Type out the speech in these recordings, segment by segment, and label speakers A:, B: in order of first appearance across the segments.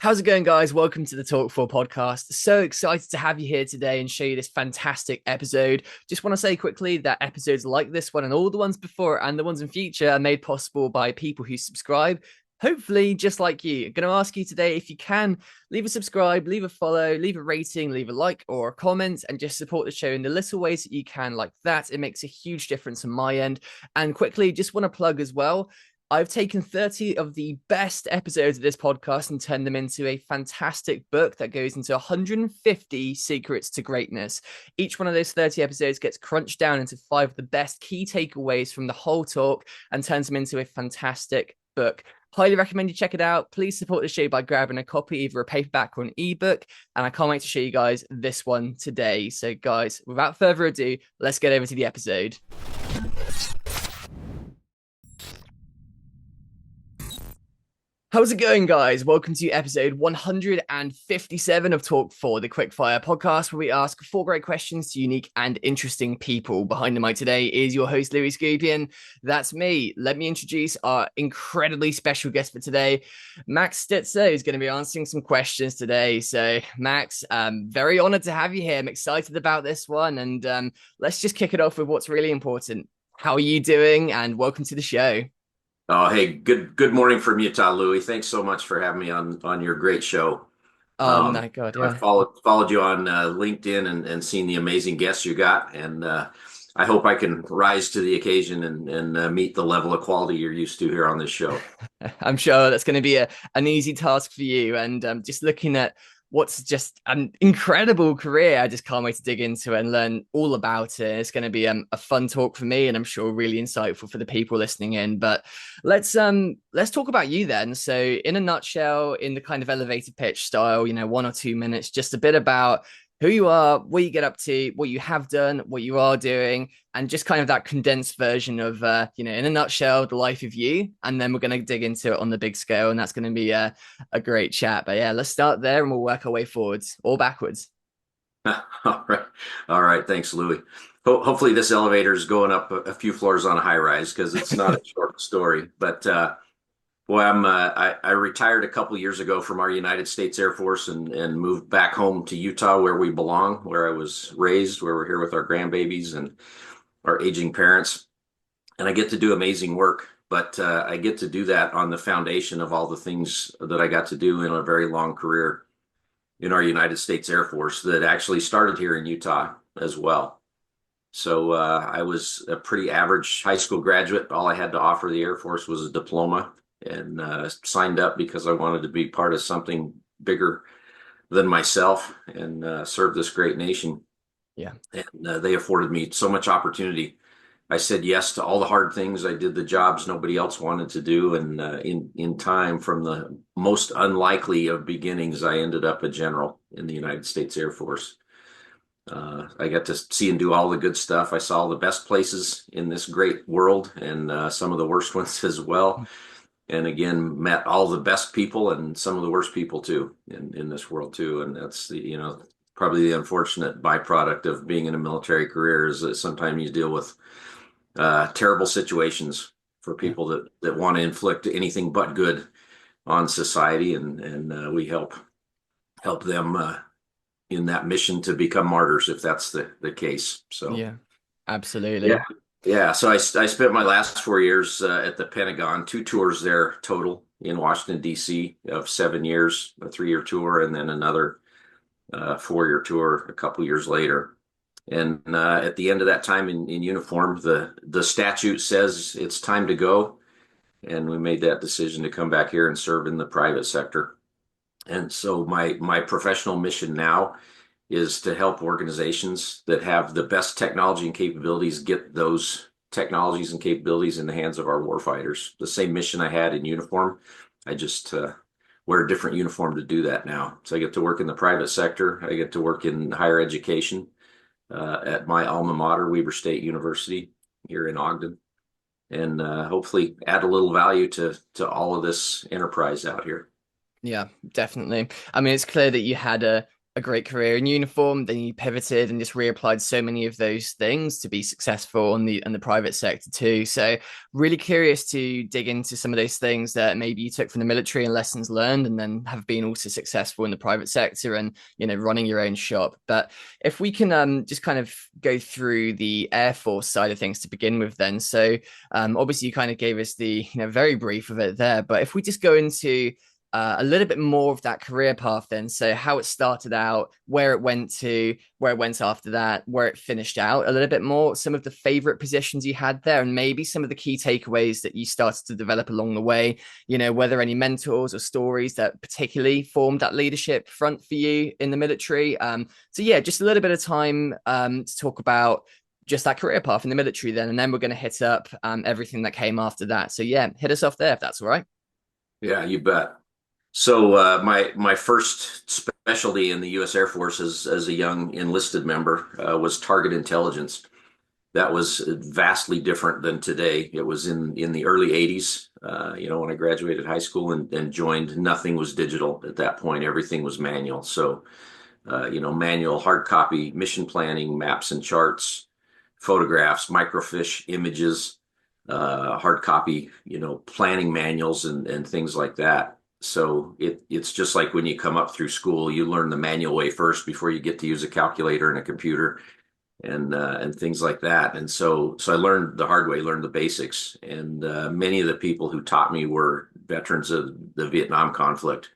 A: How's it going, guys? Welcome to the Talk4 podcast. So excited to have you here today and show you this fantastic episode. Just want to say quickly that episodes like this one and all the ones before and the ones in future are made possible by people who subscribe. Hopefully, just like you. I'm going to ask you today if you can leave a subscribe, leave a follow, leave a rating, leave a like or a comment, and just support the show in the little ways that you can like that. It makes a huge difference on my end. And quickly, just want to plug as well. I've taken 30 of the best episodes of this podcast and turned them into a fantastic book that goes into 150 secrets to greatness. Each one of those 30 episodes gets crunched down into 5 of the best key takeaways from the whole talk and turns them into a fantastic book. Highly recommend you check it out. Please support the show by grabbing a copy, either a paperback or an ebook. And I can't wait to show you guys this one today. So guys, without further ado, let's get over to the episode. How's it going, guys? Welcome to episode 157 of Talk4, the Quickfire podcast, where we ask 4 great questions to unique and interesting people. Behind the mic today is your host, Skupien. That's me. Let me introduce our incredibly special guest for today, Max Stitzer, who's going to be answering some questions today. So, Max, I'm very honored to have you here. I'm excited about this one. And let's just kick it off with what's really important. How are you doing? And welcome to the show.
B: Oh, hey, good morning from Utah, Louis. Thanks so much for having me on your great show.
A: Oh my God,
B: I
A: yeah.
B: followed you on LinkedIn and seen the amazing guests you got, and I hope I can rise to the occasion and meet the level of quality you're used to here on this show.
A: I'm sure that's going to be an easy task for you. And just looking at what's just an incredible career, I just can't wait to dig into it and learn all about it. It's going to be a fun talk for me, and I'm sure really insightful for the people listening in. But let's talk about you then. So in a nutshell, in the kind of elevator pitch style, 1 or 2 minutes, just a bit about who you are, what you get up to, what you have done, what you are doing, and just kind of that condensed version of, in a nutshell, the life of you. And then we're going to dig into it on the big scale, and that's going to be a great chat. But yeah, let's start there and we'll work our way forwards or backwards.
B: All right, all right. Thanks, Louis. Hopefully, this elevator is going up a few floors on a high rise because it's not a short story, but. Well, I retired a couple years ago from our United States Air Force and moved back home to Utah, where we belong, where I was raised, where we're here with our grandbabies and our aging parents. And I get to do amazing work, but I get to do that on the foundation of all the things that I got to do in a very long career in our United States Air Force that actually started here in Utah as well. So I was a pretty average high school graduate. All I had to offer the Air Force was a diploma, and signed up because I wanted to be part of something bigger than myself and serve this great nation.
A: Yeah.
B: And they afforded me so much opportunity. I said yes to all the hard things. I did the jobs nobody else wanted to do. And in time, from the most unlikely of beginnings, I ended up a general in the United States Air Force. I got to see and do all the good stuff. I saw the best places in this great world and some of the worst ones as well. And again, met all the best people and some of the worst people too in this world too. And that's probably the unfortunate byproduct of being in a military career is that sometimes you deal with terrible situations for people that want to inflict anything but good on society, and we help them in that mission to become martyrs if that's the case. So
A: Yeah, absolutely.
B: yeah. Yeah, so I spent my last 4 years at the Pentagon, 2 tours there total in Washington, D.C. of 7 years, a 3-year tour, and then another 4-year tour a couple years later. And at the end of that time in uniform, the statute says it's time to go. And we made that decision to come back here and serve in the private sector. And so my professional mission now is to help organizations that have the best technology and capabilities get those technologies and capabilities in the hands of our warfighters. The same mission I had in uniform. I just wear a different uniform to do that now. So I get to work in the private sector. I get to work in higher education at my alma mater, Weber State University here in Ogden, and hopefully add a little value to all of this enterprise out here.
A: Yeah, definitely. I mean, it's clear that you had a a great career in uniform, then you pivoted and just reapplied so many of those things to be successful on the private sector too. So really curious to dig into some of those things that maybe you took from the military and lessons learned, and then have been also successful in the private sector and running your own shop. But if we can just kind of go through the Air Force side of things to begin with, then so obviously you kind of gave us the very brief of it there, but if we just go into a little bit more of that career path then. So how it started out, where it went to, where it went after that, where it finished out a little bit more, some of the favorite positions you had there, and maybe some of the key takeaways that you started to develop along the way, whether any mentors or stories that particularly formed that leadership front for you in the military. So yeah, just a little bit of time to talk about just that career path in the military then, and then we're going to hit up everything that came after that. So yeah, hit us off there if that's all right.
B: Yeah, you bet. So my first specialty in the U.S. Air Force as a young enlisted member was target intelligence. That was vastly different than today. It was in the early 80s, when I graduated high school and joined, nothing was digital at that point. Everything was manual. So, manual hard copy, mission planning, maps and charts, photographs, microfiche images, hard copy, planning manuals and things like that. So it's just like when you come up through school, you learn the manual way first before you get to use a calculator and a computer and things like that. And so I learned the hard way, learned the basics. And many of the people who taught me were veterans of the Vietnam conflict.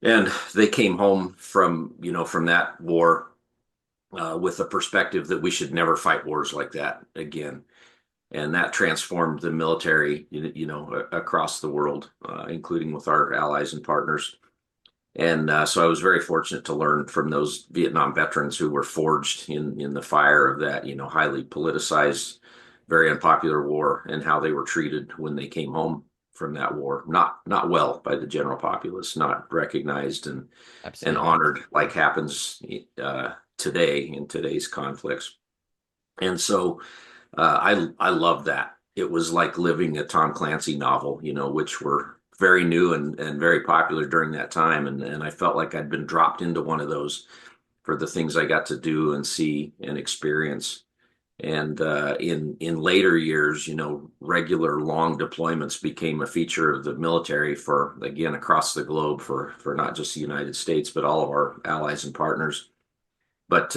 B: And they came home from that war with the perspective that we should never fight wars like that again. And that transformed the military, across the world, including with our allies and partners. And so I was very fortunate to learn from those Vietnam veterans who were forged in the fire of that, highly politicized, very unpopular war, and how they were treated when they came home from that war. Not well by the general populace, not recognized and
A: Absolutely.
B: honored like happens today in today's conflicts. And so I love that. It was like living a Tom Clancy novel, which were very new and very popular during that time. And I felt like I'd been dropped into one of those for the things I got to do and see and experience. And in later years, regular long deployments became a feature of the military for, again, across the globe for not just the United States, but all of our allies and partners. But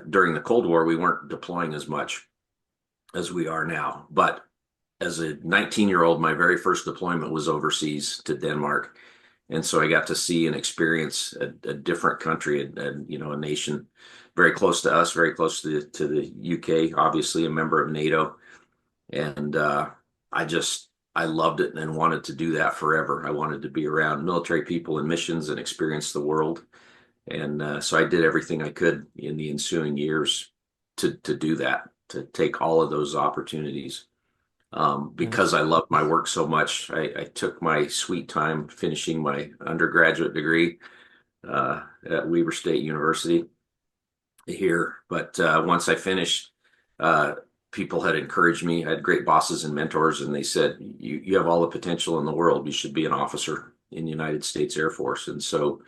B: during the Cold War, we weren't deploying as much as we are now. But as a 19-year-old, my very first deployment was overseas to Denmark. And so I got to see and experience a different country, and a nation very close to us, very close to the UK, obviously a member of NATO. And I loved it and wanted to do that forever. I wanted to be around military people and missions and experience the world. And so I did everything I could in the ensuing years to do that, to take all of those opportunities. Because I loved my work so much, I took my sweet time finishing my undergraduate degree at Weber State University here. But once I finished, people had encouraged me. I had great bosses and mentors, and they said, you have all the potential in the world. You should be an officer in the United States Air Force. And so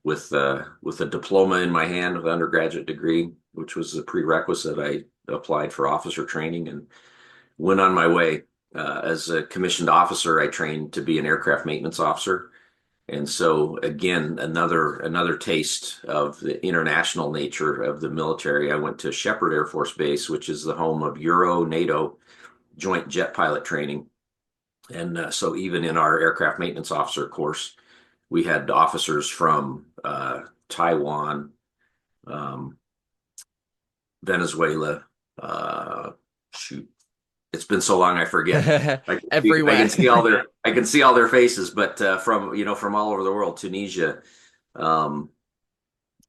B: with a diploma in my hand, with an undergraduate degree, which was a prerequisite, I applied for officer training and went on my way. As a commissioned officer, I trained to be an aircraft maintenance officer. And so again, another taste of the international nature of the military. I went to Shepherd Air Force Base, which is the home of Euro-NATO joint jet pilot training. And so even in our aircraft maintenance officer course, we had officers from Taiwan, Venezuela, shoot, it's been so long I forget. I
A: Everywhere.
B: can see all their faces, but from all over the world, Tunisia, um,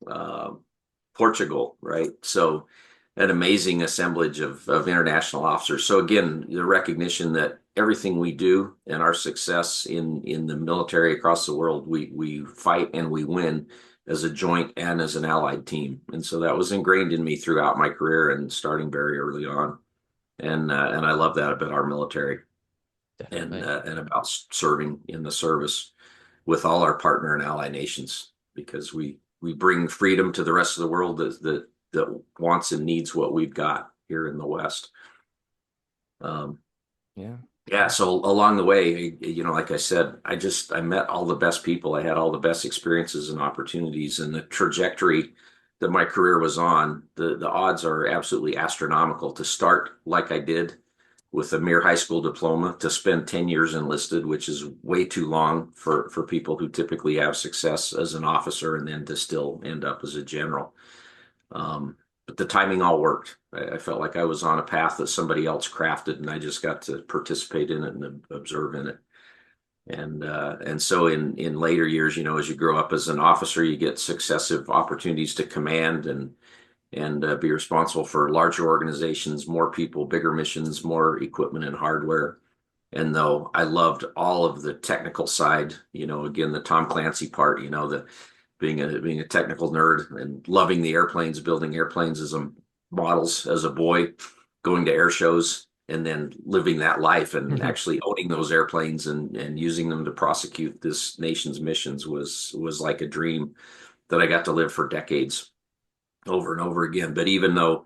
B: uh, Portugal, right? So an amazing assemblage of international officers. So again, the recognition that everything we do and our success in the military across the world, we fight and we win as a joint and as an allied team. And so that was ingrained in me throughout my career and starting very early on. And I love that about our military
A: Definitely.
B: and about serving in the service with all our partner and ally nations, because we bring freedom to the rest of the world that wants and needs what we've got here in the West.
A: Yeah.
B: Yeah, so along the way, like I said, I met all the best people. I had all the best experiences and opportunities, and the trajectory that my career was on, the odds are absolutely astronomical to start like I did with a mere high school diploma, to spend 10 years enlisted, which is way too long for people who typically have success as an officer, and then to still end up as a general. But the timing all worked. I felt like I was on a path that somebody else crafted, and I just got to participate in it and observe in it. And so in later years, as you grow up as an officer, you get successive opportunities to command and be responsible for larger organizations, more people, bigger missions, more equipment and hardware. And though I loved all of the technical side, again, the Tom Clancy part, the being a technical nerd and loving the airplanes, building airplanes as models as a boy, going to air shows, and then living that life and actually owning those airplanes and using them to prosecute this nation's missions was like a dream that I got to live for decades over and over again. But even though,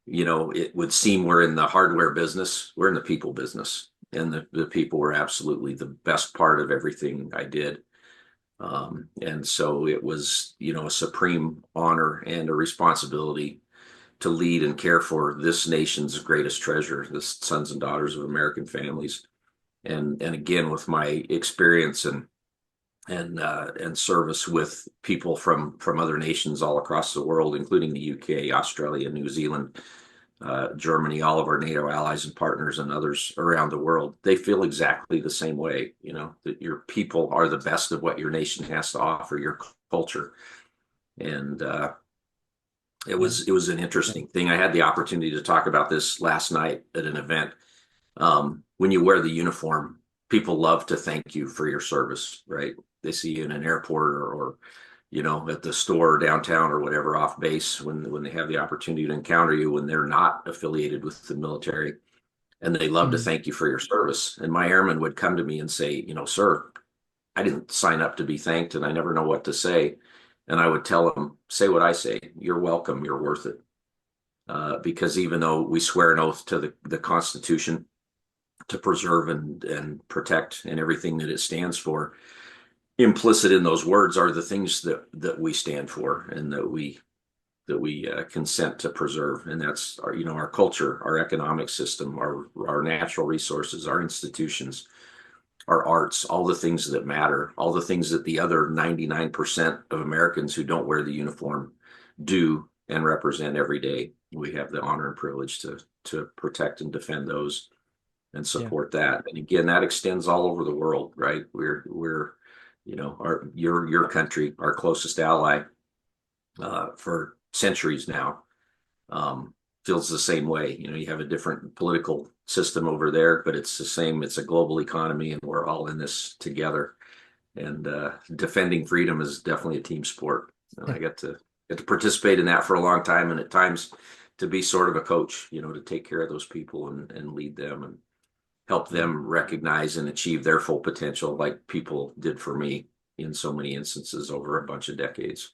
B: it would seem we're in the hardware business, we're in the people business. And the people were absolutely the best part of everything I did. And so it was, a supreme honor and a responsibility to lead and care for this nation's greatest treasure, the sons and daughters of American families. And again, with my experience and service with people from other nations all across the world, including the UK, Australia, New Zealand, Germany, all of our NATO allies and partners and others around the world, they feel exactly the same way, that your people are the best of what your nation has to offer, your culture. And it was an interesting thing. I had the opportunity to talk about this last night at an event. When you wear the uniform, people love to thank you for your service, right? They see you in an airport or at the store downtown or whatever off base when they have the opportunity to encounter you when they're not affiliated with the military, and they love to thank you for your service. And my airmen would come to me and say, sir, I didn't sign up to be thanked and I never know what to say. And I would tell them, say what I say, you're welcome, you're worth it. Because even though we swear an oath to the Constitution to preserve and protect and everything that it stands for, implicit in those words are the things that we stand for and that we consent to preserve, and that's our culture, our economic system, our natural resources, our institutions, our arts, all the things that matter, all the things that the other 99% of Americans who don't wear the uniform do and represent every day. We have the honor and privilege to protect and defend those and support that. And again, that extends all over the world, right? We're your country, our closest ally, for centuries now, feels the same way. You have a different political system over there, but it's the same. It's a global economy, and we're all in this together. And defending freedom is definitely a team sport. I get to participate in that for a long time, and at times to be sort of a coach, to take care of those people and lead them and help them recognize and achieve their full potential, like people did for me in so many instances over a bunch of decades.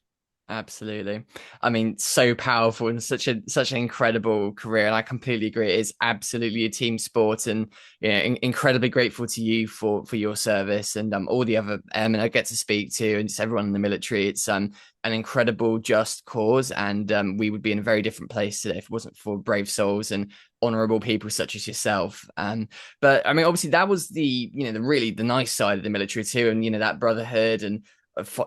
A: Absolutely. I mean, so powerful and such an incredible career. And I completely agree. It is absolutely a team sport, and incredibly grateful to you for your service and all the other I get to speak to and just everyone in the military. It's an incredible, just cause, and we would be in a very different place today if it wasn't for brave souls and honorable people such as yourself. But I mean, obviously that was the really the nice side of the military too, and that brotherhood and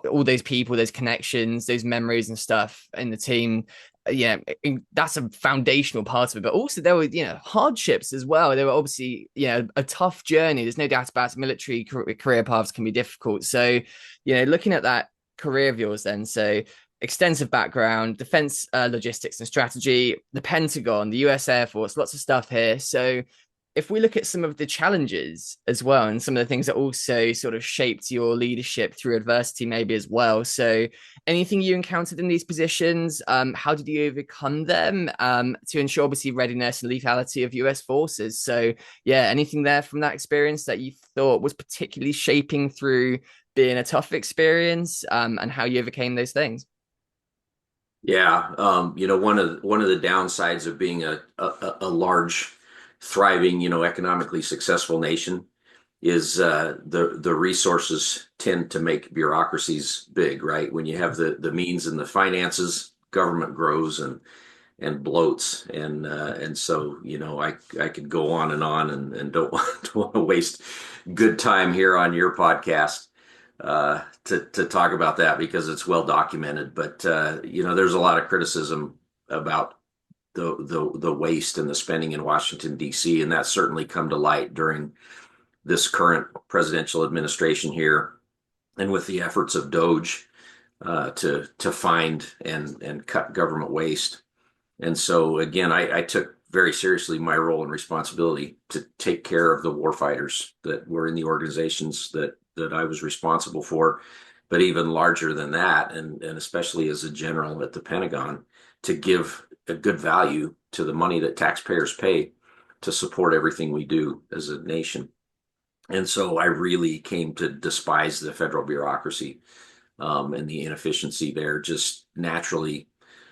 A: all those people, those connections, those memories and stuff in the team. That's a foundational part of it. But also there were hardships as well. There were obviously a tough journey. There's no doubt about it. Military career paths can be difficult. So looking at that career of yours then, so extensive background, defense, logistics and strategy, the Pentagon, the US Air Force, lots of stuff here. So if we look at some of the challenges as well, and some of the things that also sort of shaped your leadership through adversity, maybe as well. So anything you encountered in these positions, how did you overcome them to ensure obviously readiness and lethality of US forces? So anything there from that experience that you thought was particularly shaping through being a tough experience, and how you overcame those things?
B: Yeah, one of the downsides of being a large, thriving, economically successful nation is the resources tend to make bureaucracies big, right? When you have the means and the finances, government grows and bloats, and so I could go on and don't want to waste good time here on your podcast to talk about that because it's well documented. But there's a lot of criticism about the waste and the spending in Washington D.C., and that's certainly come to light during this current presidential administration here, and with the efforts of Doge to find and cut government waste. And so again, I took very seriously my role and responsibility to take care of the warfighters that were in the organizations that I was responsible for, but even larger than that, and especially as a general at the Pentagon, to give a good value to the money that taxpayers pay to support everything we do as a nation. And so I really came to despise the federal bureaucracy, and the inefficiency there. Just naturally,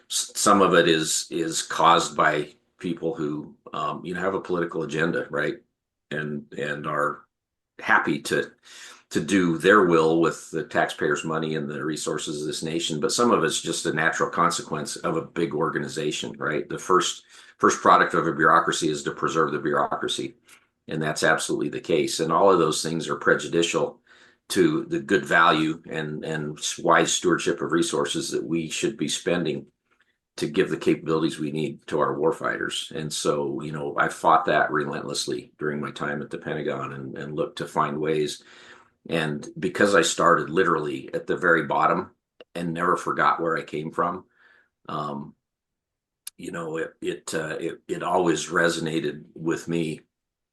B: some of it is caused by people who have a political agenda, right? And are happy to do their will with the taxpayers' money and the resources of this nation. But some of it's just a natural consequence of a big organization, right? The first product of a bureaucracy is to preserve the bureaucracy. And that's absolutely the case. And all of those things are prejudicial to the good value and wise stewardship of resources that we should be spending to give the capabilities we need to our warfighters. And so, I fought that relentlessly during my time at the Pentagon and looked to find ways. And because I started literally at the very bottom and never forgot where I came from, um, it always resonated with me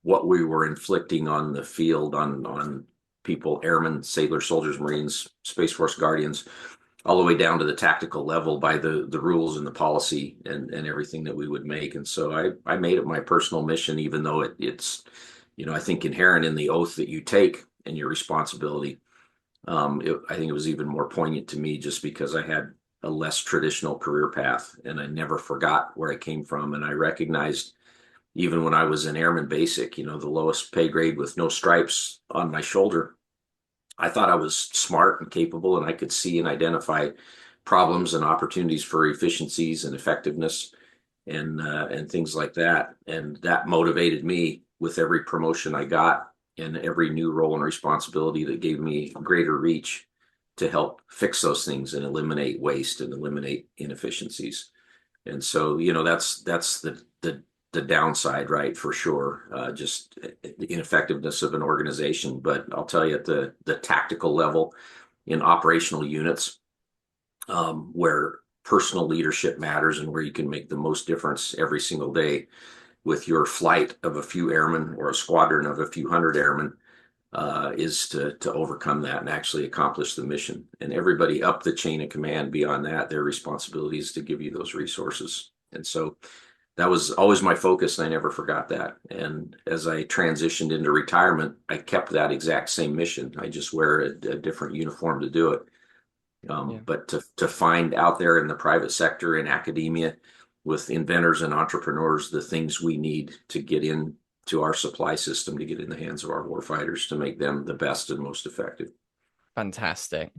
B: what we were inflicting on the field on people, airmen, sailors, soldiers, Marines, Space Force Guardians, all the way down to the tactical level by the rules and the policy and everything that we would make. And so I made it my personal mission, even though it's I think inherent in the oath that you take and your responsibility. I think it was even more poignant to me just because I had a less traditional career path and I never forgot where I came from. And I recognized even when I was an airman basic, the lowest pay grade with no stripes on my shoulder, I thought I was smart and capable and I could see and identify problems and opportunities for efficiencies and effectiveness and things like that. And that motivated me with every promotion I got and every new role and responsibility that gave me greater reach to help fix those things and eliminate waste and eliminate inefficiencies. And so, that's the downside, right? For sure. Just the ineffectiveness of an organization. But I'll tell you at the tactical level in operational units, where personal leadership matters and where you can make the most difference every single day with your flight of a few airmen or a squadron of a few hundred airmen, is to overcome that and actually accomplish the mission. And everybody up the chain of command beyond that, their responsibility is to give you those resources. And so that was always my focus, and I never forgot that. And as I transitioned into retirement, I kept that exact same mission. I just wear a different uniform to do it.
A: Yeah.
B: But to find out there in the private sector, in academia, with inventors and entrepreneurs, the things we need to get into our supply system, to get in the hands of our warfighters, to make them the best and most effective.
A: Fantastic.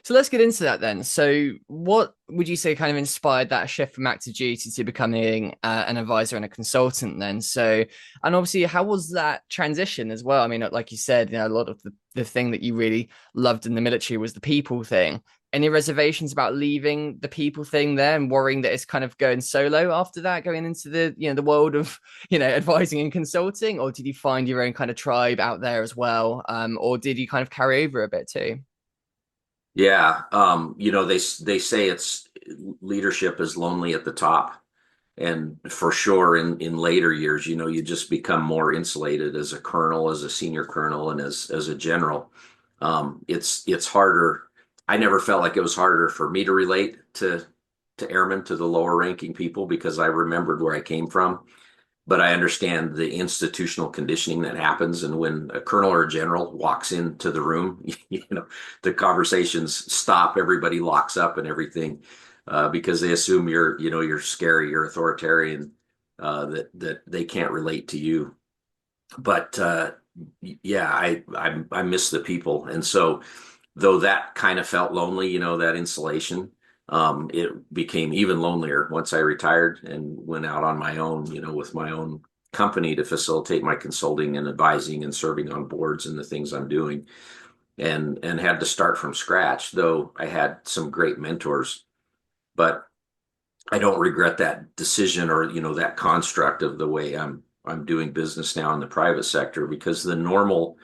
A: So let's get into that then. So what would you say kind of inspired that shift from active duty to becoming an advisor and a consultant then? So, and obviously, how was that transition as well? I mean, like you said, a lot of the thing that you really loved in the military was the people thing. Any reservations about leaving the people thing there and worrying that it's kind of going solo after that, going into the world of, advising and consulting? Or did you find your own kind of tribe out there as well? Or did you kind of carry over a bit too?
B: Yeah, they say it's leadership is lonely at the top, and for sure in later years, you just become more insulated as a colonel, as a senior colonel, and as a general. It's harder. I never felt like it was harder for me to relate to airmen, to the lower ranking people, because I remembered where I came from. But I understand the institutional conditioning that happens. And when a colonel or a general walks into the room, the conversations stop, everybody locks up and everything. because they assume you're scary, you're authoritarian, that they can't relate to you. But yeah, I miss the people, and so though that kind of felt lonely, that insulation, it became even lonelier once I retired and went out on my own, with my own company to facilitate my consulting and advising and serving on boards and the things I'm doing, and had to start from scratch. Though I had some great mentors, but I don't regret that decision or that construct of the way I'm doing business now in the private sector, because the normal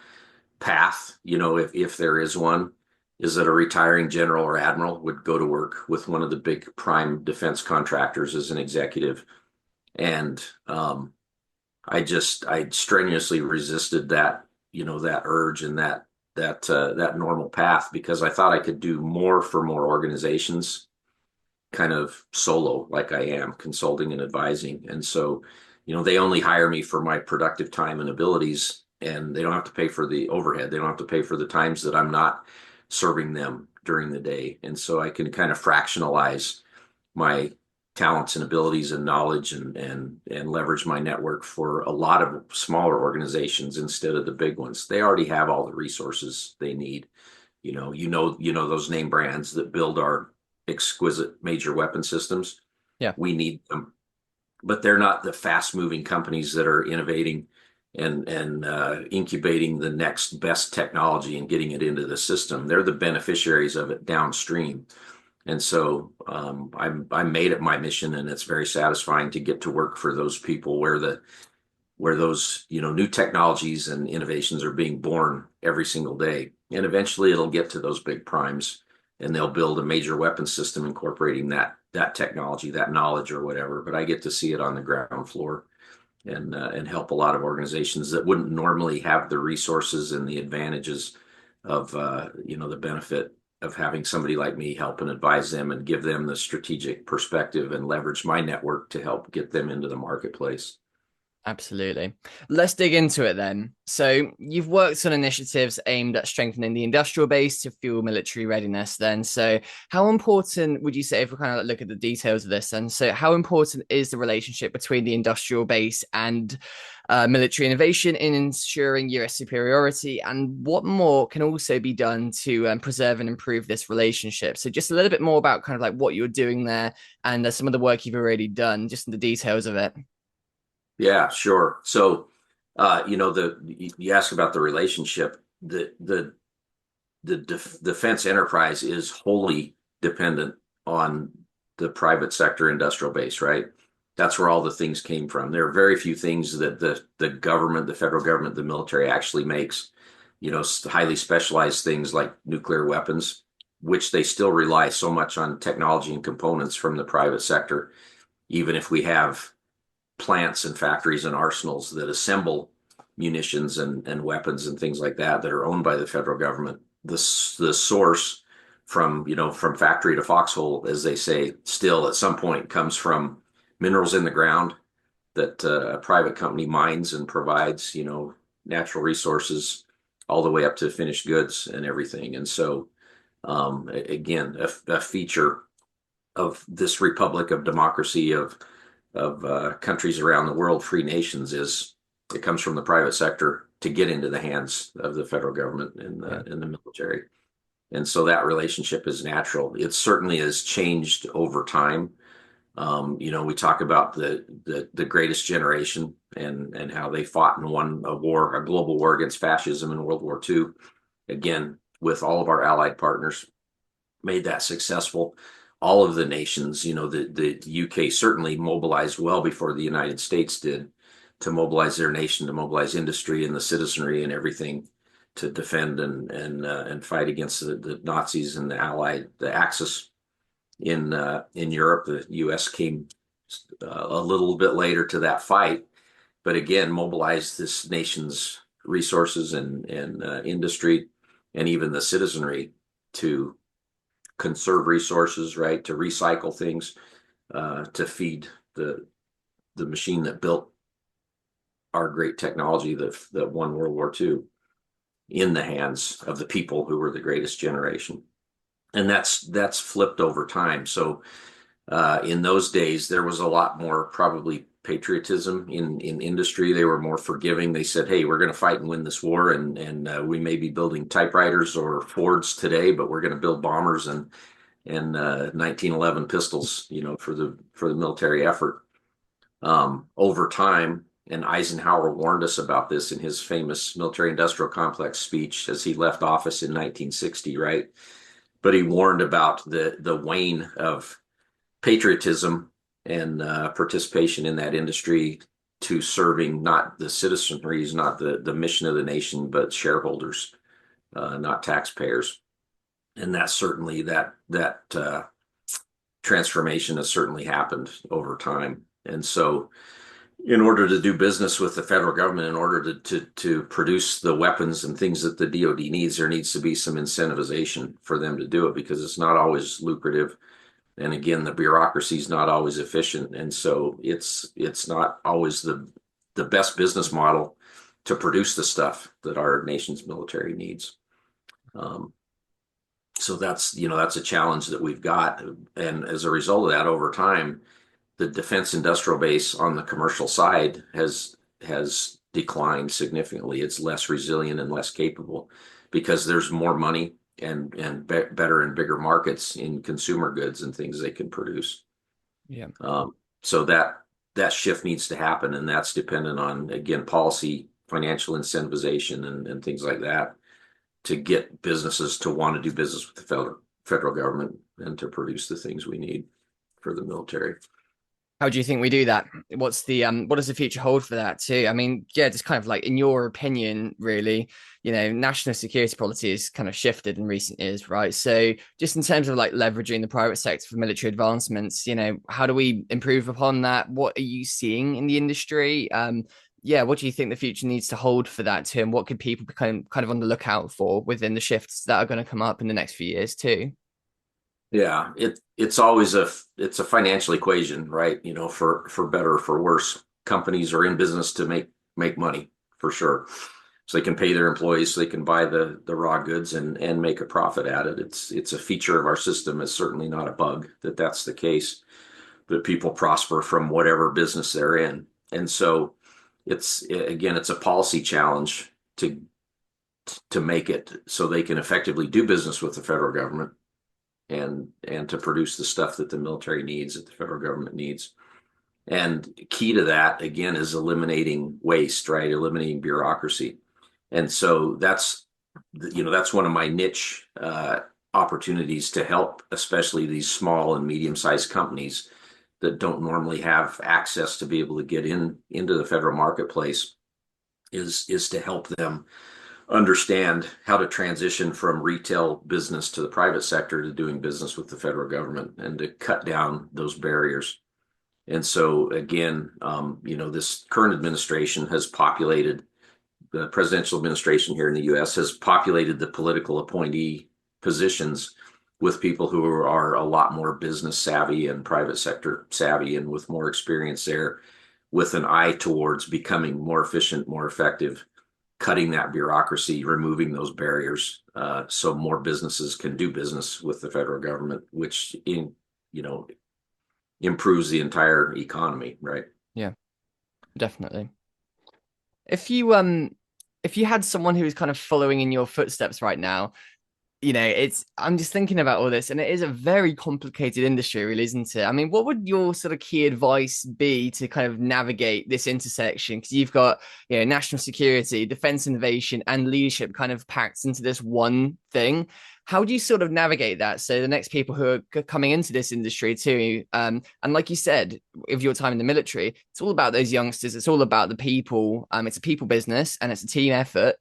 B: path, if there is one, is that a retiring general or admiral would go to work with one of the big prime defense contractors as an executive. And I strenuously resisted that urge and that normal path, because I thought I could do more for more organizations kind of solo, like I am consulting and advising. And so, they only hire me for my productive time and abilities, and they don't have to pay for the overhead. They don't have to pay for the times that I'm not serving them during the day. And so I can kind of fractionalize my talents and abilities and knowledge and leverage my network for a lot of smaller organizations instead of the big ones. They already have all the resources they need. Those name brands that build our exquisite major weapon systems.
A: Yeah.
B: We need them, but they're not the fast moving companies that are innovating and incubating the next best technology and getting it into the system. They're the beneficiaries of it downstream. And so I made it my mission, and it's very satisfying to get to work for those people where those new technologies and innovations are being born every single day. And eventually it'll get to those big primes, and they'll build a major weapon system incorporating that technology, that knowledge or whatever. But I get to see it on the ground floor and help a lot of organizations that wouldn't normally have the resources and the advantages of the benefit of having somebody like me help and advise them and give them the strategic perspective and leverage my network to help get them into the marketplace.
A: Absolutely. Let's dig into it then. So, you've worked on initiatives aimed at strengthening the industrial base to fuel military readiness then. So, how important would you say, if we kind of look at the details of this, and so how important is the relationship between the industrial base and military innovation in ensuring US superiority, and what more can also be done to preserve and improve this relationship? So, just a little bit more about kind of like what you're doing there and some of the work you've already done, just in the details of it.
B: Yeah, sure. So, you ask about the relationship. The defense enterprise is wholly dependent on the private sector industrial base, right? That's where all the things came from. There are very few things that the government, the federal government, the military actually makes, highly specialized things like nuclear weapons, which they still rely so much on technology and components from the private sector, even if we have plants and factories and arsenals that assemble munitions and weapons and things like that are owned by the federal government. The source from factory to foxhole, as they say, still at some point comes from minerals in the ground that a private company mines and provides, natural resources all the way up to finished goods and everything. And so, again, a feature of this republic of democracy of countries around the world, free nations, is it comes from the private sector to get into the hands of the federal government and the military. And so that relationship is natural. It certainly has changed over time. We talk about the greatest generation and how they fought and won a global war against fascism in World War II. Again, with all of our allied partners, made that successful. All of the nations, the UK certainly mobilized well before the United States did, to mobilize their nation, to mobilize industry and the citizenry and everything to defend and fight against the Nazis and the Axis in Europe. The U.S. came a little bit later to that fight, but again mobilized this nation's resources and industry and even the citizenry to conserve resources, right? To recycle things, to feed the machine that built our great technology that won World War II in the hands of the people who were the greatest generation. And that's flipped over time. So, In those days, there was a lot more probably patriotism in industry. They were more forgiving. They said, "Hey, we're going to fight and win this war, and we may be building typewriters or Fords today, but we're going to build bombers and 1911 pistols, for the military effort." Over time, and Eisenhower warned us about this in his famous military-industrial complex speech as he left office in 1960, right? But he warned about the wane of patriotism and participation in that industry to serving not the citizenry, not the mission of the nation, but shareholders, not taxpayers. And that certainly that transformation has certainly happened over time. And so, in order to do business with the federal government, in order to produce the weapons and things that the DoD needs, there needs to be some incentivization for them to do it because it's not always lucrative. And again, the bureaucracy is not always efficient, and so it's not always the best business model to produce the stuff that our nation's military needs. Um, so that's a challenge that we've got, and as a result of that, over time, the defense industrial base on the commercial side has declined significantly. It's less resilient and less capable because there's more money and better and bigger markets in consumer goods and things they can produce.
A: Yeah.
B: So that shift needs to happen, and that's dependent on, again, policy, financial incentivization, and things like that to get businesses to want to do business with the federal government and to produce the things we need for the military.
A: How do you think we do that? What does the future hold for that too? I mean, yeah, just kind of like in your opinion, really, national security policy has kind of shifted in recent years, right? So just in terms of like leveraging the private sector for military advancements, how do we improve upon that? What are you seeing in the industry? Yeah, what do you think the future needs to hold for that too? And what could people be kind of on the lookout for within the shifts that are going to come up in the next few years too?
B: Yeah, it's always it's a financial equation, right? For better or for worse, companies are in business to make money for sure. So they can pay their employees, so they can buy the raw goods and make a profit at it. It's a feature of our system. It's certainly not a bug that's the case. That people prosper from whatever business they're in, and so it's a policy challenge to make it so they can effectively do business with the federal government and to produce the stuff that the military needs, that the federal government needs. And key to that, again, is eliminating waste, right? Eliminating bureaucracy. And so that's one of my niche opportunities to help, especially these small and medium-sized companies that don't normally have access to be able to get into the federal marketplace, is to help them understand how to transition from retail business to the private sector to doing business with the federal government and to cut down those barriers. And so again, this current administration has populated, the presidential administration here in the U.S. has populated the political appointee positions with people who are a lot more business savvy and private sector savvy and with more experience there, with an eye towards becoming more efficient, more effective, cutting that bureaucracy, removing those barriers, so more businesses can do business with the federal government, which improves the entire economy, right?
A: Yeah, definitely. If you had someone who was kind of following in your footsteps right now, I'm just thinking about all this, and it is a very complicated industry, really, isn't it? I mean, what would your sort of key advice be to kind of navigate this intersection? Because you've got, national security, defense innovation, and leadership kind of packed into this one thing. How do you sort of navigate that? So the next people who are coming into this industry too, and like you said, with your time in the military, it's all about those youngsters. It's all about the people. It's a people business and it's a team effort.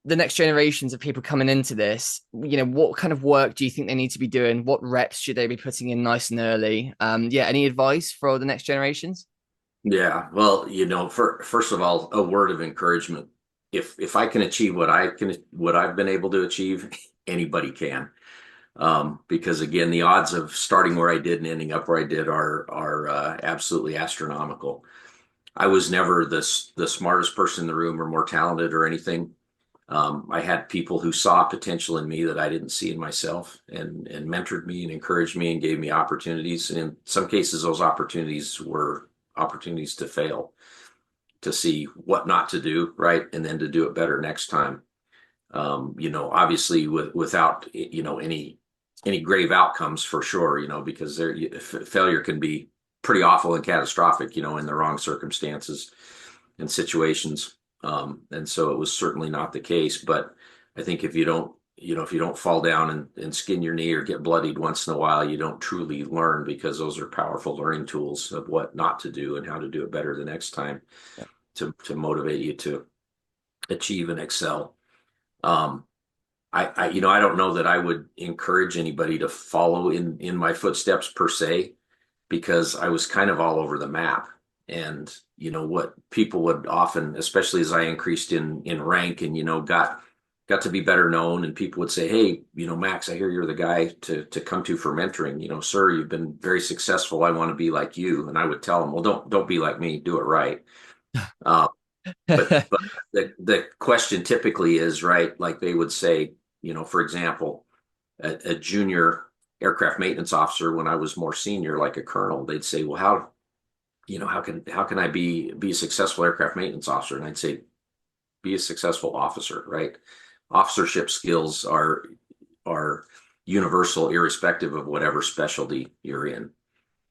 A: The next generations of people coming into this, what kind of work do you think they need to be doing? What reps should they be putting in nice and early? Any advice for the next generations?
B: Yeah, well, first of all, a word of encouragement. If I can achieve what I've been able to achieve, anybody can. Because again, the odds of starting where I did and ending up where I did are absolutely astronomical. I was never the smartest person in the room or more talented or anything. I had people who saw potential in me that I didn't see in myself, and mentored me and encouraged me and gave me opportunities. And in some cases, those opportunities were opportunities to fail, to see what not to do, right? And then to do it better next time. Obviously without, any grave outcomes for sure, because failure can be pretty awful and catastrophic, in the wrong circumstances and situations. And so it was certainly not the case. But I think if you don't fall down and skin your knee or get bloodied once in a while, you don't truly learn, because those are powerful learning tools of what not to do and how to do it better the next time,
A: Yeah.
B: to motivate you to achieve and excel. Um, I don't know that I would encourage anybody to follow in my footsteps per se, because I was kind of all over the map. And what people would often, especially as I increased in rank and got to be better known, and people would say, "Hey, Max, I hear you're the guy to come to for mentoring. Sir, you've been very successful. I want to be like you." And I would tell them, "Well, don't be like me. Do it right." Uh, but the question typically is, right, like they would say, for example, a junior aircraft maintenance officer, when I was more senior, like a colonel, they'd say, "Well, how can I be a successful aircraft maintenance officer?" And I'd say, "Be a successful officer," right? Officership skills are universal, irrespective of whatever specialty you're in.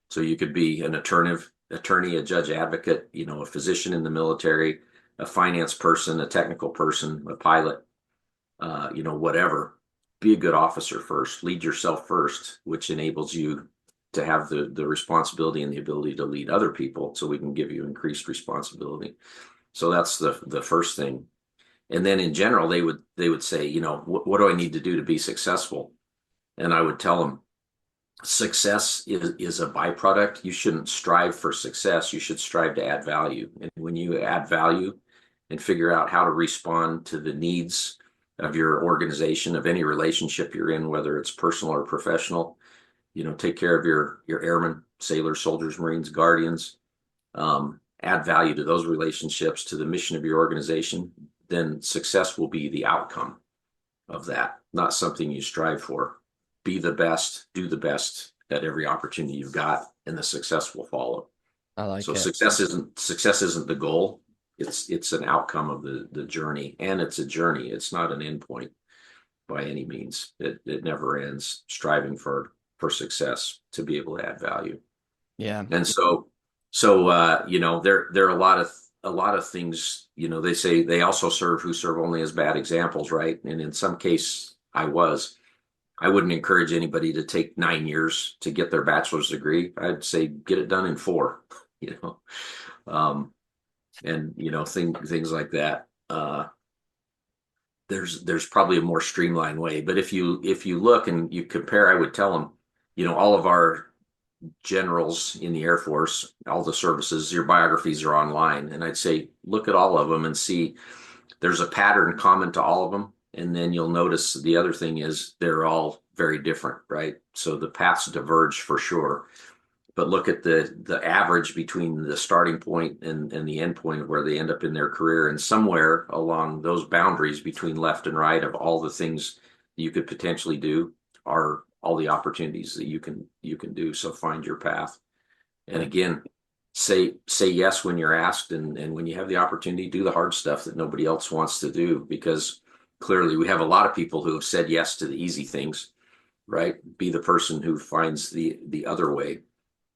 B: So you could be an attorney, a judge advocate, a physician in the military, a finance person, a technical person, a pilot, whatever. Be a good officer first. Lead yourself first, which enables you to have the responsibility and the ability to lead other people, so we can give you increased responsibility. So that's the first thing. And then in general, they would say, what do I need to do to be successful? And I would tell them, success is a byproduct. You shouldn't strive for success. You should strive to add value. And when you add value and figure out how to respond to the needs of your organization, of any relationship you're in, whether it's personal or professional, take care of your airmen, sailors, soldiers, Marines, guardians, add value to those relationships, to the mission of your organization, then success will be the outcome of that, not something you strive for. Be the best, do the best at every opportunity you've got, and the success will follow.
A: I like
B: So
A: it.
B: success isn't the goal. It's an outcome of the journey, and it's a journey. It's not an endpoint by any means. It never ends, striving for success, to be able to add value.
A: Yeah.
B: And there are a lot of things. They say they also serve who serve only as bad examples, right? And in some case, I wouldn't encourage anybody to take 9 years to get their bachelor's degree. I'd say get it done in 4, you know, um, and things like that. There's probably a more streamlined way, but if you look and you compare, I would tell them, all of our generals in the Air Force, all the services, your biographies are online, and I'd say look at all of them and see there's a pattern common to all of them. And then you'll notice the other thing is they're all very different, right? So the paths diverge for sure. But look at the average between the starting point and the end point of where they end up in their career. And somewhere along those boundaries between left and right of all the things you could potentially do are all the opportunities that you can do. So find your path. And again, say yes when you're asked, and when you have the opportunity, do the hard stuff that nobody else wants to do, because clearly we have a lot of people who have said yes to the easy things, right? Be the person who finds the other way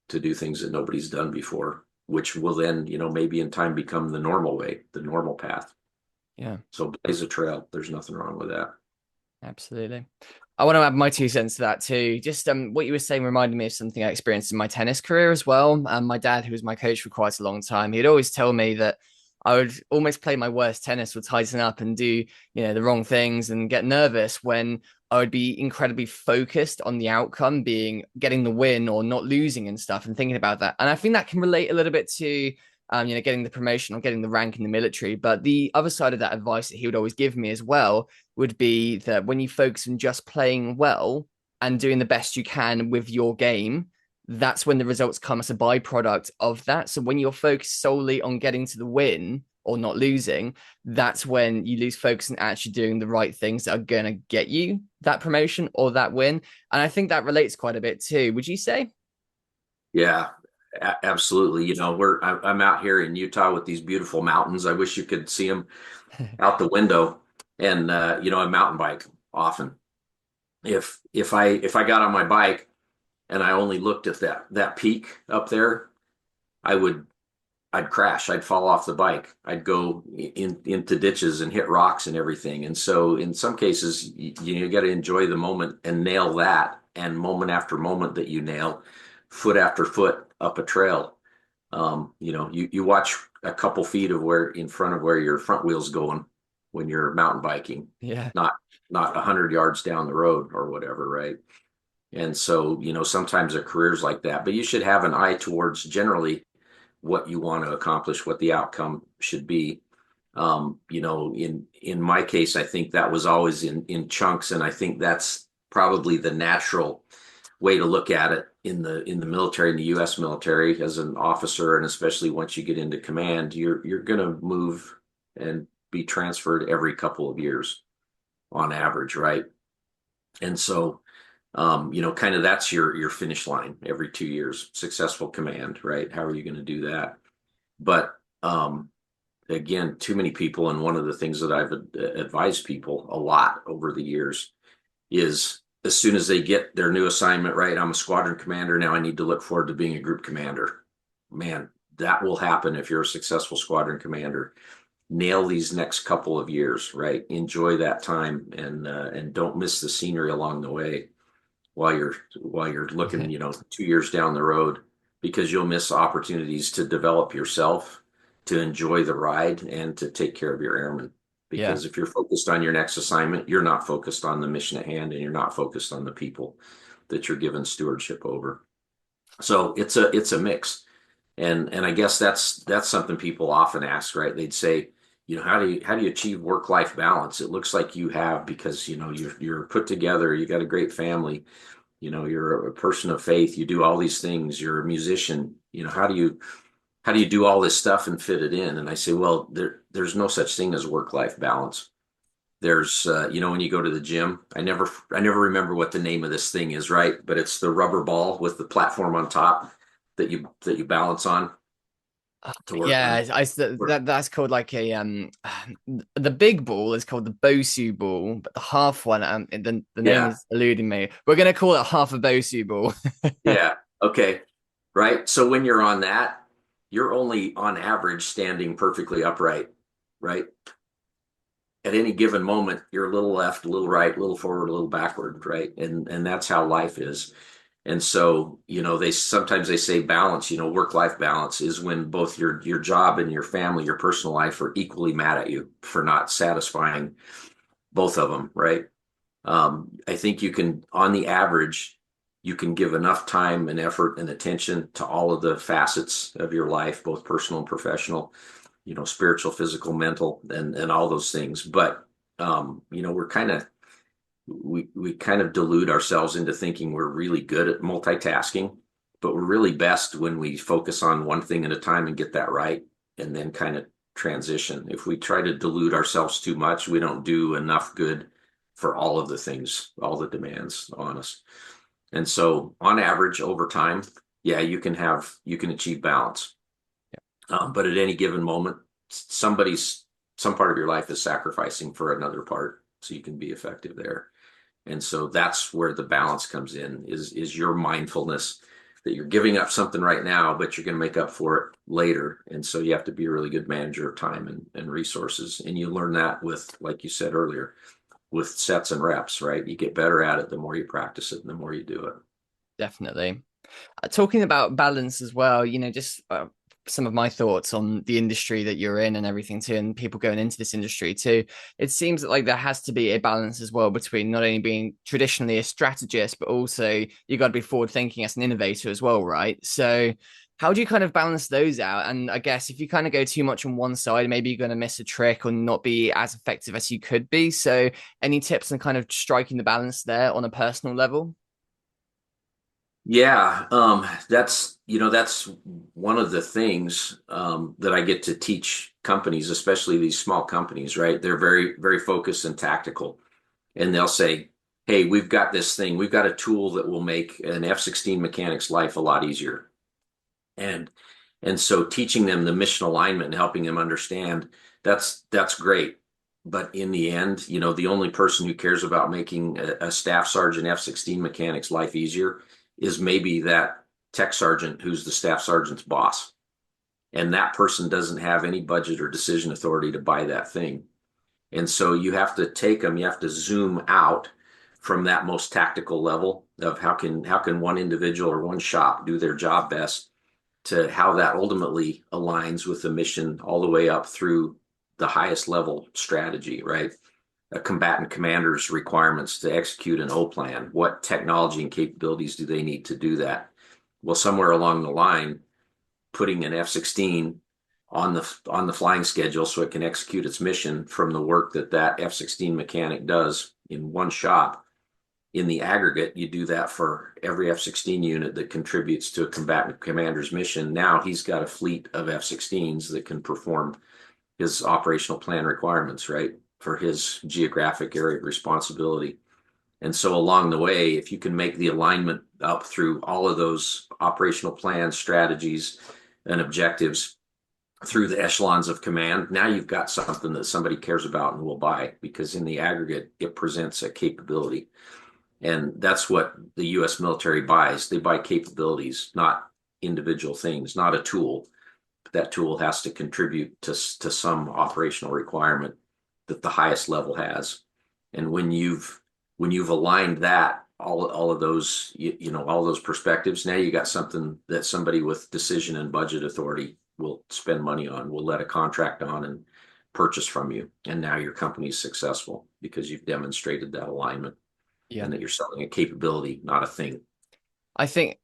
B: to do things that nobody's done before, which will then, maybe in time become the normal way, the normal path.
A: Yeah.
B: So blaze a trail. There's nothing wrong with that.
A: Absolutely. I want to add my 2 cents to that too. Just what you were saying reminded me of something I experienced in my tennis career as well. My dad, who was my coach for quite a long time, he'd always tell me that I would almost play my worst tennis, would tighten up and do, the wrong things and get nervous when I would be incredibly focused on the outcome, being getting the win or not losing and stuff, and thinking about that. And I think that can relate a little bit to getting the promotion or getting the rank in the military. But the other side of that advice that he would always give me as well would be that when you focus on just playing well and doing the best you can with your game, that's when the results come as a byproduct of that. So when you're focused solely on getting to the win or not losing, that's when you lose focus and actually doing the right things that are going to get you that promotion or that win. And I think that relates quite a bit too. Would you say?
B: Yeah, absolutely. I'm out here in Utah with these beautiful mountains. I wish you could see them out the window. And I mountain bike often. If I got on my bike and I only looked at that peak up there, I would I'd crash. I'd fall off the bike. I'd go into ditches and hit rocks and everything. And so in some cases, you got to enjoy the moment and nail that. And moment after moment that you nail, foot after foot up a trail, you watch a couple feet of where in front of where your front wheel's going when you're mountain biking,
A: Yeah.
B: not 100 yards down the road or whatever, right? And so, sometimes a career's like that, but you should have an eye towards generally what you want to accomplish, what the outcome should be. In my case, I think that was always in chunks, and I think that's probably the natural way to look at it in the military, in the U.S. military, as an officer, and especially once you get into command, you're going to move and be transferred every couple of years on average, right? And so kind of that's your finish line every 2 years, successful command, right? How are you going to do that? But again, too many people, and one of the things that I've advised people a lot over the years is as soon as they get their new assignment, right? I'm a squadron commander now. I need to look forward to being a group commander. Man, that will happen if you're a successful squadron commander. Nail these next couple of years, right? Enjoy that time and don't miss the scenery along the way while you're looking, 2 years down the road, because you'll miss opportunities to develop yourself, to enjoy the ride, and to take care of your airmen.
A: Yeah.
B: Because if you're focused on your next assignment, you're not focused on the mission at hand, and you're not focused on the people that you're given stewardship over. So it's a mix. And I guess that's something people often ask, right? They'd say, how do you achieve work-life balance? It looks like you have, because you're put together, you got a great family, you're a person of faith, you do all these things, you're a musician, how do you do all this stuff and fit it in? And I say, well, there's no such thing as work-life balance. There's when you go to the gym, I never remember what the name of this thing is, right? But it's the rubber ball with the platform on top that you balance on to work
A: Yeah,
B: on.
A: that's called like a the big ball is called the Bosu ball, but the half one the name
B: Yeah,
A: is eluding me. We're gonna call it half a Bosu ball.
B: yeah, okay, right. So when you're on that, you're only on average standing perfectly upright, right? At any given moment, you're a little left, a little right, a little forward, a little backward, right? And that's how life is. And so, they sometimes they say balance, work-life balance is when both your job and your family, your personal life are equally mad at you for not satisfying both of them, right? I think you can, on the average, you can give enough time and effort and attention to all of the facets of your life, both personal and professional, spiritual, physical, mental, and all those things. But we kind of delude ourselves into thinking we're really good at multitasking, but we're really best when we focus on one thing at a time and get that right, and then kind of transition. If we try to delude ourselves too much, we don't do enough good for all of the things, all the demands on us. And so on average, over time, yeah, you can achieve balance. But at any given moment, some part of your life is sacrificing for another part so you can be effective there. And so that's where the balance comes in, is your mindfulness that you're giving up something right now, but you're going to make up for it later. And so you have to be a really good manager of time and resources. And you learn that with, like you said earlier, with sets and reps, right? You get better at it the more you practice it and the more you do it.
A: Definitely. Talking about balance as well, just some of my thoughts on the industry that you're in and everything too, and people going into this industry too. It seems like there has to be a balance as well between not only being traditionally a strategist, but also you got to be forward thinking as an innovator as well, right? So how do you kind of balance those out? And I guess if you kind of go too much on one side, maybe you're going to miss a trick or not be as effective as you could be. So any tips on kind of striking the balance there on a personal level?
B: Yeah, that's one of the things that I get to teach companies, especially these small companies, right? They're very, very focused and tactical. And they'll say, hey, we've got this thing, we've got a tool that will make an F-16 mechanic's life a lot easier. And so teaching them the mission alignment and helping them understand that's great. But in the end, the only person who cares about making a staff sergeant F-16 mechanic's life easier is maybe that tech sergeant who's the staff sergeant's boss. And that person doesn't have any budget or decision authority to buy that thing. And so you have to take them, you have to zoom out from that most tactical level of how can one individual or one shop do their job best, to how that ultimately aligns with the mission all the way up through the highest level strategy, right? A combatant commander's requirements to execute an O plan. What technology and capabilities do they need to do that? Well, somewhere along the line, putting an F-16 on the flying schedule so it can execute its mission from the work that F-16 mechanic does in one shop. In the aggregate, you do that for every F-16 unit that contributes to a combatant commander's mission. Now he's got a fleet of F-16s that can perform his operational plan requirements, right, for his geographic area of responsibility. And so along the way, if you can make the alignment up through all of those operational plans, strategies, and objectives through the echelons of command, now you've got something that somebody cares about and will buy, because in the aggregate, it presents a capability. And that's what the U.S. military buys. They buy capabilities, not individual things, not a tool. That tool has to contribute to some operational requirement that the highest level has. And when you've aligned that, all of those, all those perspectives, now you got something that somebody with decision and budget authority will spend money on, will let a contract on and purchase from you. And now your company is successful because you've demonstrated that alignment.
A: Yeah.
B: And that you're selling a capability, not a thing.
A: I think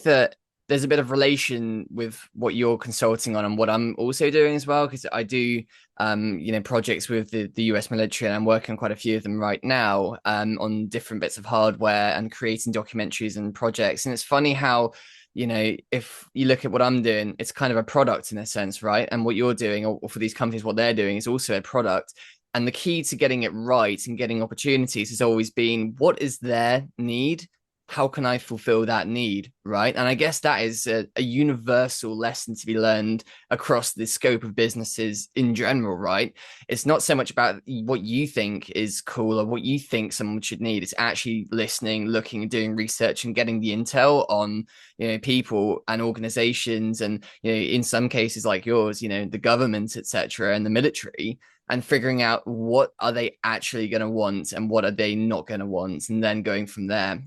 A: that there's a bit of relation with what you're consulting on and what I'm also doing as well, because I do projects with the US military, and I'm working on quite a few of them right now, on different bits of hardware and creating documentaries and projects. And it's funny how, if you look at what I'm doing, it's kind of a product in a sense, right? And what you're doing, or for these companies, what they're doing is also a product. And the key to getting it right and getting opportunities has always been, what is their need? How can I fulfill that need? Right. And I guess that is a universal lesson to be learned across the scope of businesses in general, right? It's not so much about what you think is cool or what you think someone should need. It's actually listening, looking, and doing research and getting the intel on, people and organizations, and, in some cases like yours, the government, etc., and the military, and figuring out what are they actually going to want and what are they not going to want, and then going from there.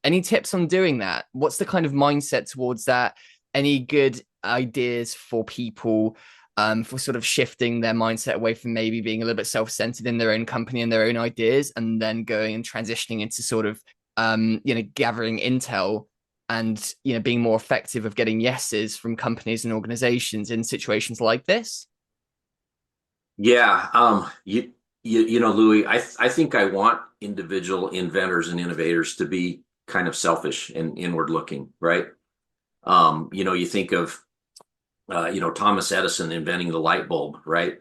A: Any tips on doing that? What's the kind of mindset towards that? Any good ideas for people, for sort of shifting their mindset away from maybe being a little bit self-centered in their own company and their own ideas, and then going and transitioning into sort of, gathering intel and, being more effective of getting yeses from companies and organizations in situations like this?
B: Yeah, Louis, I think I want individual inventors and innovators to be kind of selfish and inward looking, right? You think of Thomas Edison inventing the light bulb, right?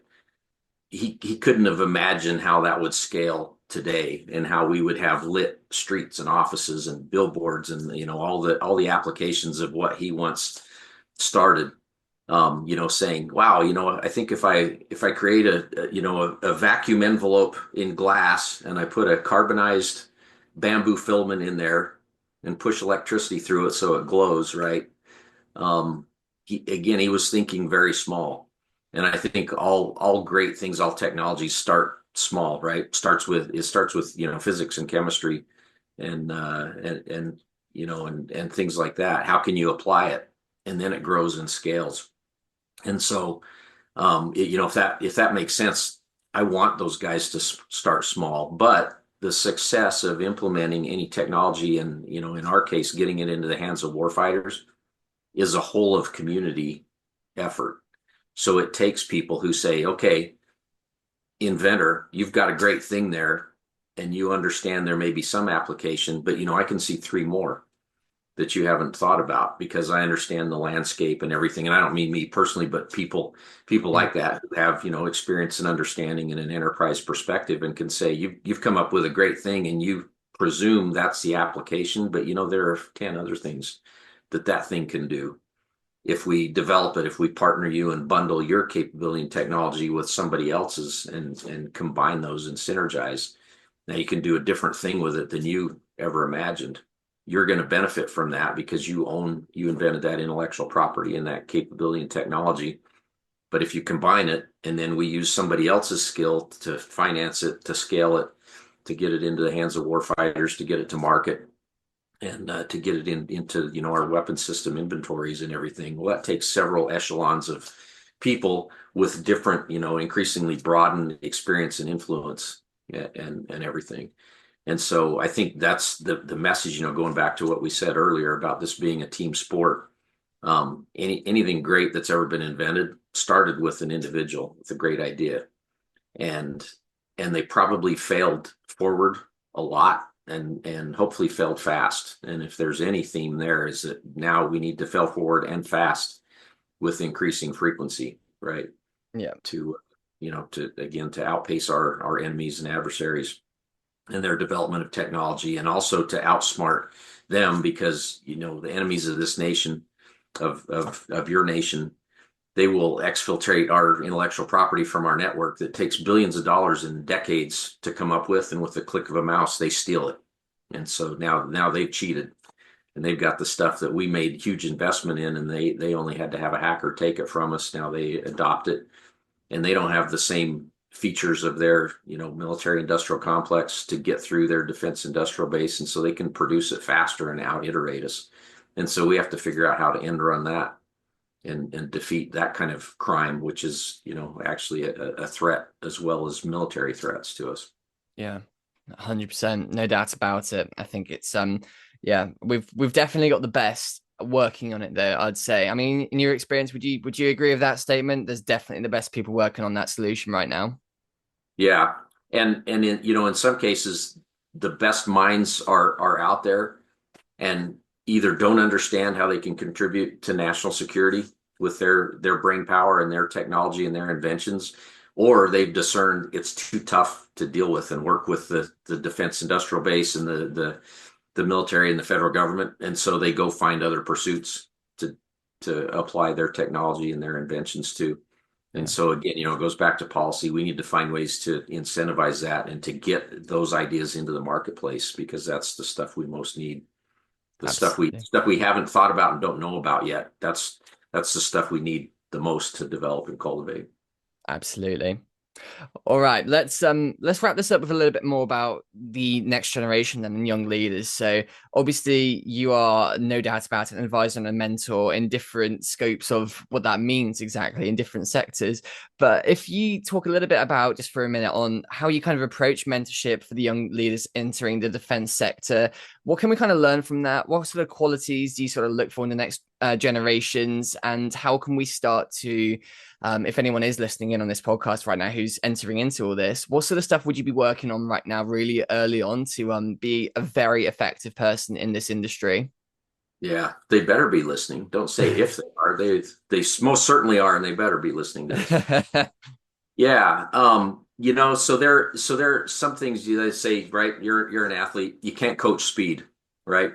B: He couldn't have imagined how that would scale today, and how we would have lit streets and offices and billboards and all the applications of what he once started. Saying, wow, I think if I create a vacuum envelope in glass, and I put a carbonized bamboo filament in there and push electricity through it so it glows, right? He was thinking very small. And I think all great things, all technologies start small, right? It starts with physics and chemistry and things like that. How can you apply it? And then it grows and scales. And so, if that makes sense, I want those guys to start small. But the success of implementing any technology, and in our case, getting it into the hands of warfighters, is a whole of community effort. So it takes people who say, okay, inventor, you've got a great thing there, and you understand there may be some application, but I can see three more that you haven't thought about, because I understand the landscape and everything. And I don't mean me personally, but people
A: Mm.
B: like that who have, experience and understanding and an enterprise perspective and can say, you've come up with a great thing and you presume that's the application, but there are 10 other things that thing can do. If we develop it, if we partner you and bundle your capability and technology with somebody else's and combine those and synergize, now you can do a different thing with it than you ever imagined. You're going to benefit from that because you invented that intellectual property and that capability and technology. But if you combine it and then we use somebody else's skill to finance it, to scale it, to get it into the hands of warfighters, to get it to market, and to get it into our weapon system inventories and everything, well, that takes several echelons of people with different, increasingly broadened experience and influence, and everything. And so I think that's the message, going back to what we said earlier about this being a team sport. Anything great that's ever been invented started with an individual with a great idea, and they probably failed forward a lot, and hopefully failed fast. And if there's any theme there, is that now we need to fail forward and fast with increasing frequency, right?
A: Yeah.
B: To to outpace our enemies and adversaries and their development of technology, and also to outsmart them, because the enemies of this nation, of your nation, they will exfiltrate our intellectual property from our network that takes billions of dollars and decades to come up with, and with the click of a mouse they steal it. And so now they've cheated, and they've got the stuff that we made huge investment in, and they only had to have a hacker take it from us. Now they adopt it, and they don't have the same features of their military industrial complex to get through their defense industrial base, and so they can produce it faster and out iterate us. And so we have to figure out how to end run that and defeat that kind of crime, which is actually a threat as well as military threats to us.
A: Yeah, 100%, no doubt about it. I think it's yeah, we've definitely got the best working on it there, I'd say. I mean, in your experience, would you agree with that statement? There's definitely the best people working on that solution right now.
B: Yeah, and in some cases, the best minds are out there and either don't understand how they can contribute to national security with their brain power and their technology and their inventions, or they've discerned it's too tough to deal with and work with the defense industrial base and the military and the federal government, and so they go find other pursuits to apply their technology and their inventions to. And
A: Yeah,
B: so again, it goes back to policy. We need to find ways to incentivize that and to get those ideas into the marketplace, because that's the stuff we most need. The
A: absolutely.
B: stuff we haven't thought about and don't know about yet. That's the stuff we need the most to develop and cultivate.
A: Absolutely. All right, let's wrap this up with a little bit more about the next generation and young leaders. So obviously you are, no doubt about it, an advisor and a mentor in different scopes of what that means exactly in different sectors. But if you talk a little bit about, just for a minute, on how you kind of approach mentorship for the young leaders entering the defense sector, what can we kind of learn from that? What sort of qualities do you sort of look for in the next generations, and how can we start to if anyone is listening in on this podcast right now who's entering into all this, what sort of stuff would you be working on right now really early on to be a very effective person in this industry?
B: Yeah, they better be listening. Don't say if they are. They most certainly are, and they better be listening to this. Yeah. So there are some things they say, right? You're an athlete. You can't coach speed, right?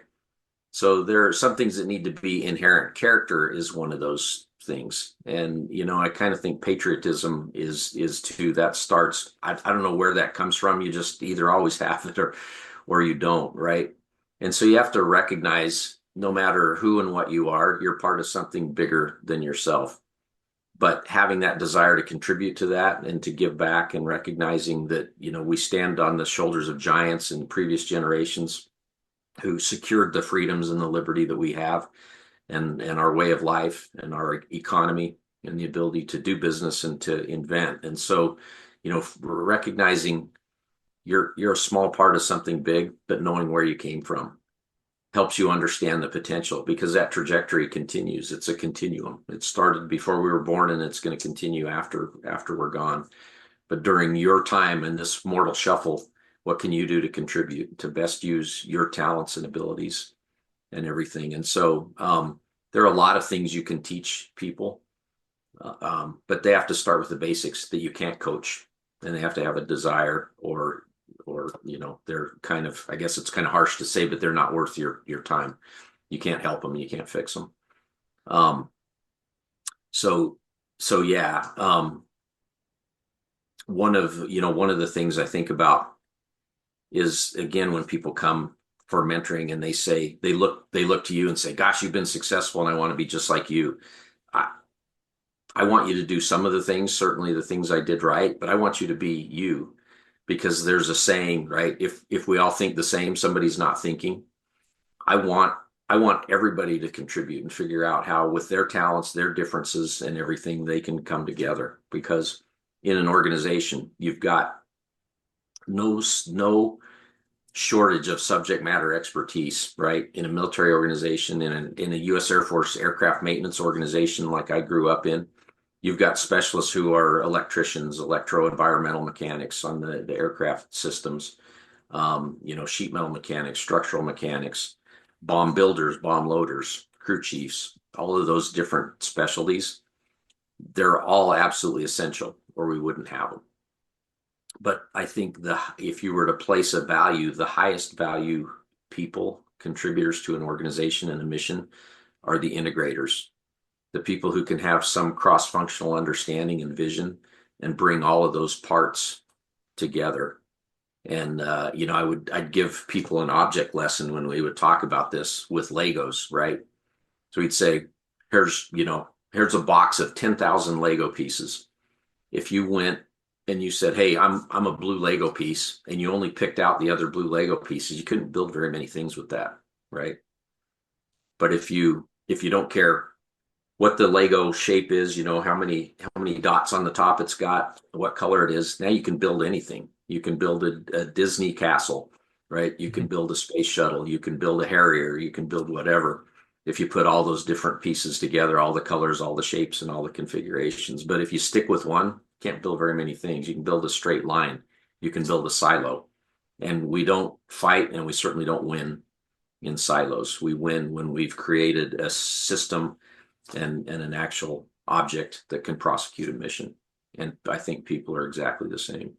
B: So there are some things that need to be inherent. Character is one of those things. And I kind of think patriotism is too. That starts, I don't know where that comes from. You just either always have it or you don't, right? And so you have to recognize, no matter who and what you are, you're part of something bigger than yourself. But having that desire to contribute to that and to give back, and recognizing that we stand on the shoulders of giants in previous generations who secured the freedoms and the liberty that we have, and our way of life and our economy and the ability to do business and to invent. And so, recognizing you're a small part of something big, but knowing where you came from helps you understand the potential, because that trajectory continues. It's a continuum. It started before we were born, and it's going to continue after we're gone. But during your time in this mortal shuffle, what can you do to contribute, to best use your talents and abilities, and everything. And so there are a lot of things you can teach people, but they have to start with the basics that you can't coach, and they have to have a desire, or they're kind of, I guess it's kind of harsh to say, but they're not worth your time. You can't help them, you can't fix them. Um, so yeah. One of the things I think about is, again, when people come for mentoring and they look to you and say, gosh, you've been successful and I want to be just like you. I want you to do some of the things, certainly the things I did right, but I want you to be you, because there's a saying, right? If we all think the same, somebody's not thinking. I want everybody to contribute and figure out how, with their talents, their differences, and everything, they can come together. Because in an organization, you've got no shortage of subject matter expertise, right? In a military organization, in a U.S. Air Force aircraft maintenance organization like I grew up in, you've got specialists who are electricians, electro-environmental mechanics on the aircraft systems, sheet metal mechanics, structural mechanics, bomb builders, bomb loaders, crew chiefs, all of those different specialties. They're all absolutely essential, or we wouldn't have them. But I think if you were to place a value, the highest value people, contributors to an organization and a mission, are the integrators, the people who can have some cross-functional understanding and vision and bring all of those parts together. And I'd give people an object lesson when we would talk about this with Legos, right? So we'd say, here's a box of 10,000 Lego pieces. If you went and you said, hey, I'm a blue Lego piece, and you only picked out the other blue Lego pieces, you couldn't build very many things with that, right? But if you don't care what the Lego shape is, how many dots on the top it's got, what color it is, now you can build anything. You can build a Disney castle, right? You can build a space shuttle, you can build a Harrier, you can build whatever. If you put all those different pieces together, all the colors, all the shapes, and all the configurations. But if you stick with one, you can't build very many things. You can build a straight line. You can build a silo. And we don't fight, and we certainly don't win in silos. We win when we've created a system and an actual object that can prosecute a mission. And I think people are exactly the same.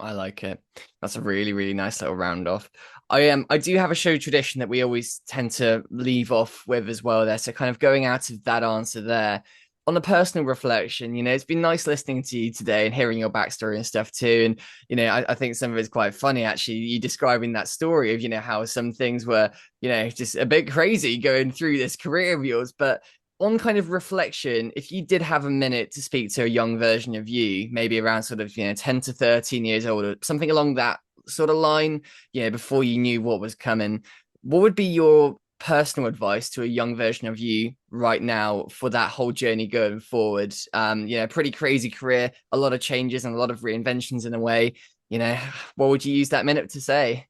A: I like it. That's a really, really nice little round off. I do have a show tradition that we always tend to leave off with as well there. So kind of going out of that answer there, on a personal reflection, it's been nice listening to you today and hearing your backstory and stuff too. And, I think some of it's quite funny, actually, you describing that story of, how some things were, just a bit crazy going through this career of yours. But on kind of reflection, if you did have a minute to speak to a young version of you, maybe around sort of, 10 to 13 years old, or something along that sort of line, before you knew what was coming, what would be your personal advice to a young version of you right now for that whole journey going forward? Pretty crazy career, a lot of changes and a lot of reinventions in a way. What would you use that minute to say?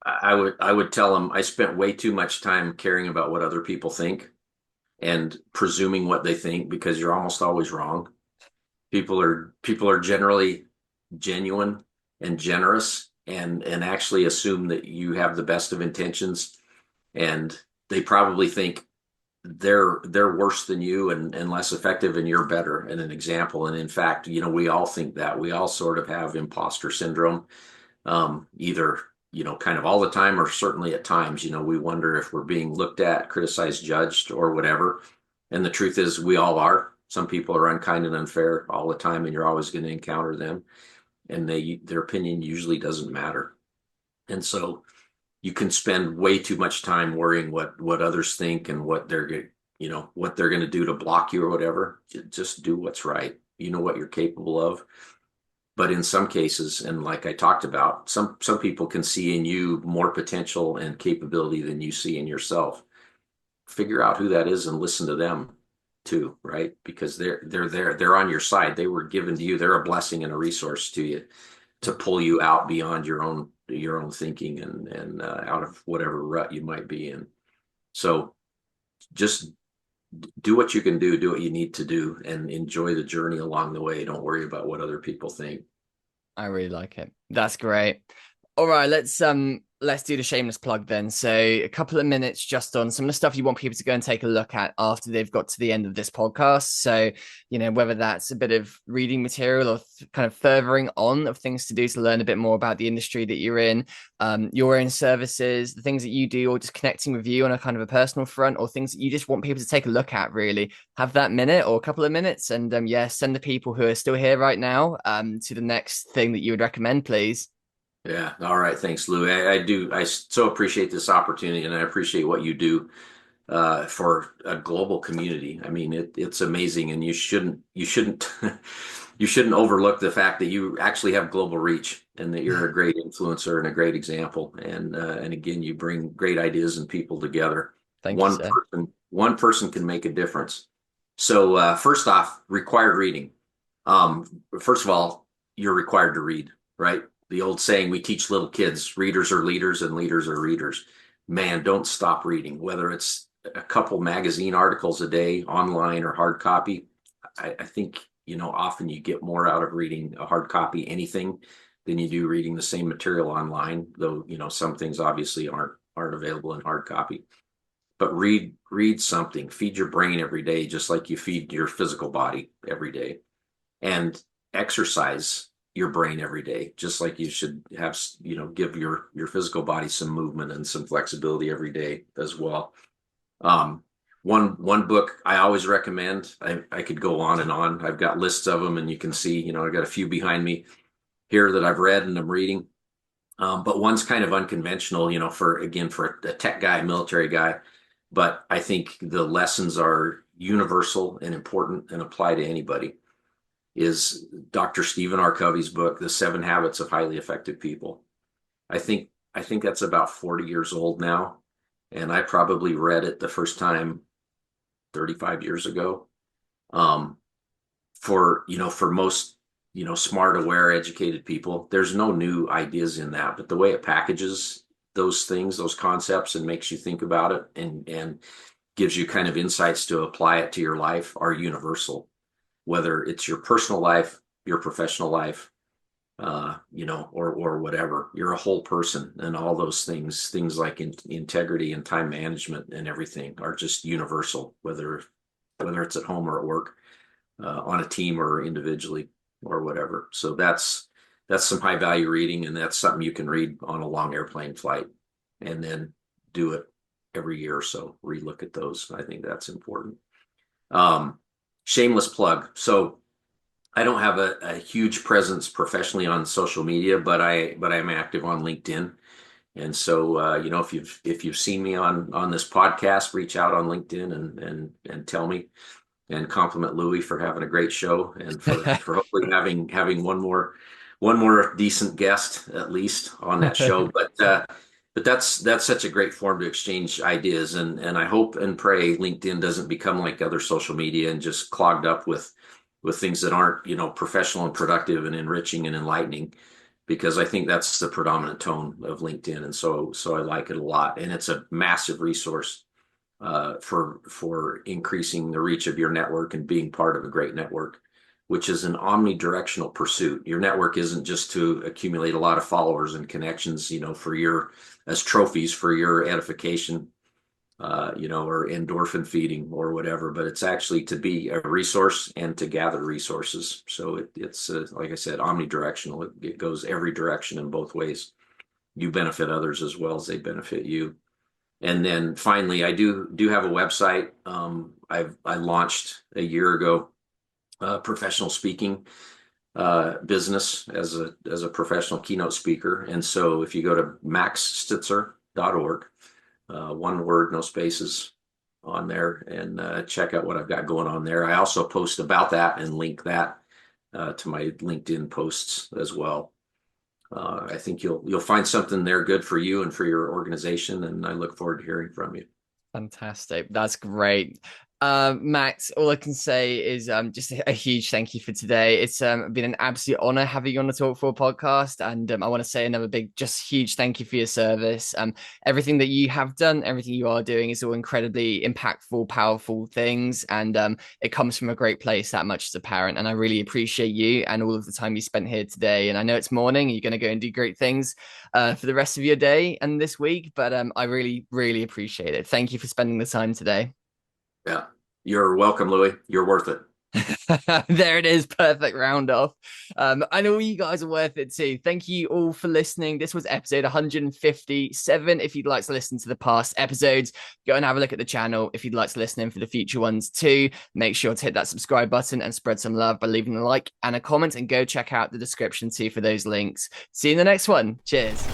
B: I would tell them, I spent way too much time caring about what other people think and presuming what they think, because you're almost always wrong. People are generally genuine and generous, and actually assume that you have the best of intentions, and they probably think they're worse than you and less effective, and you're better and an example. And in fact, we all think that. We all sort of have imposter syndrome, either kind of all the time, or certainly at times. We wonder if we're being looked at, criticized, judged, or whatever. And the truth is, we all are. Some people are unkind and unfair all the time, and you're always going to encounter them. And their opinion usually doesn't matter. And so you can spend way too much time worrying what others think and what they're going to do to block you or whatever. Just do what's right. You know what you're capable of. But in some cases, and like I talked about, some people can see in you more potential and capability than you see in yourself. Figure out who that is and listen to them too, right? Because they're there, they're on your side. They were given to you. They're a blessing and a resource to you to pull you out beyond your own thinking and out of whatever rut you might be in. So just do what you can do what you need to do, and enjoy the journey along the way. Don't worry about what other people think.
A: I really like it. That's great. All right, let's do the shameless plug then. So a couple of minutes just on some of the stuff you want people to go and take a look at after they've got to the end of this podcast. So, whether that's a bit of reading material or kind of furthering on of things to do to learn a bit more about the industry that you're in, your own services, the things that you do, or just connecting with you on a kind of a personal front, or things that you just want people to take a look at, really have that minute or a couple of minutes, and send the people who are still here right now to the next thing that you would recommend, please.
B: Yeah. All right. Thanks, Lou. I do. I so appreciate this opportunity, and I appreciate what you do for a global community. I mean, it's amazing, and you shouldn't you shouldn't overlook the fact that you actually have global reach, and that you're a great influencer and a great example. And again, you bring great ideas and people together.
A: Thank you,
B: One
A: sir.
B: person, one person can make a difference. So first off, required reading. First of all, you're required to read, right? The old saying, we teach little kids, readers are leaders and leaders are readers. Man, don't stop reading, whether it's a couple magazine articles a day, online or hard copy. I think, often you get more out of reading a hard copy anything than you do reading the same material online, though, some things obviously aren't available in hard copy. But read something, feed your brain every day, just like you feed your physical body every day. And exercise your brain every day, just like you should have, give your physical body some movement and some flexibility every day as well. One book I always recommend, I could go on and on. I've got lists of them, and you can see, I've got a few behind me here that I've read and I'm reading. But one's kind of unconventional, for a tech guy, military guy. But I think the lessons are universal and important and apply to anybody. Is Dr. Stephen R. Covey's book, The 7 Habits of Highly Effective People. I think that's about 40 years old now, and I probably read it the first time 35 years ago. For most, smart, aware, educated people, there's no new ideas in that, but the way it packages those things, those concepts, and makes you think about it, and gives you kind of insights to apply it to your life, are universal, whether it's your personal life, your professional life, or whatever. You're a whole person, and all those things like integrity and time management and everything are just universal, whether it's at home or at work, on a team or individually or whatever. So that's some high value reading, and that's something you can read on a long airplane flight, and then do it every year or so. Relook at those. I think that's important. Shameless plug. So I don't have a huge presence professionally on social media, but I'm active on LinkedIn. And so, if you've seen me on this podcast, reach out on LinkedIn and tell me, and compliment Louis for having a great show, and for hopefully having one more decent guest at least on that show. But that's such a great forum to exchange ideas, and I hope and pray LinkedIn doesn't become like other social media and just clogged up with things that aren't, professional and productive and enriching and enlightening, because I think that's the predominant tone of LinkedIn. And so I like it a lot, and it's a massive resource for increasing the reach of your network and being part of a great network, which is an omnidirectional pursuit. Your network isn't just to accumulate a lot of followers and connections, as trophies for your edification, or endorphin feeding or whatever, but it's actually to be a resource and to gather resources. So it's like I said, omnidirectional. It goes every direction in both ways. You benefit others as well as they benefit you. And then finally, I do have a website. I launched a year ago, professional speaking business as a professional keynote speaker. And so if you go to maxstitzer.org, one word, no spaces on there, and check out what I've got going on there. I also post about that and link that to my LinkedIn posts as well. I think you'll find something there good for you and for your organization, and I look forward to hearing from you.
A: Fantastic. That's great. Max, all I can say is just a huge thank you for today. It's been an absolute honor having you on the Talk4 podcast, and I want to say another big, just huge thank you for your service. Everything that you have done, everything you are doing is all incredibly impactful, powerful things, and it comes from a great place. That much as a parent, and I really appreciate you and all of the time you spent here today. And I know it's morning, you're going to go and do great things for the rest of your day and this week, but I really, really appreciate it. Thank you for spending the time today.
B: Yeah. You're welcome, Louis. You're worth it.
A: There it is, perfect round off. I know you guys are worth it too. Thank you all for listening. This was episode 157. If you'd like to listen to the past episodes, go and have a look at the channel. If you'd like to listen in for the future ones too, make sure to hit that subscribe button and spread some love by leaving a like and a comment, and go check out the description too for those links. See you in the next one. Cheers.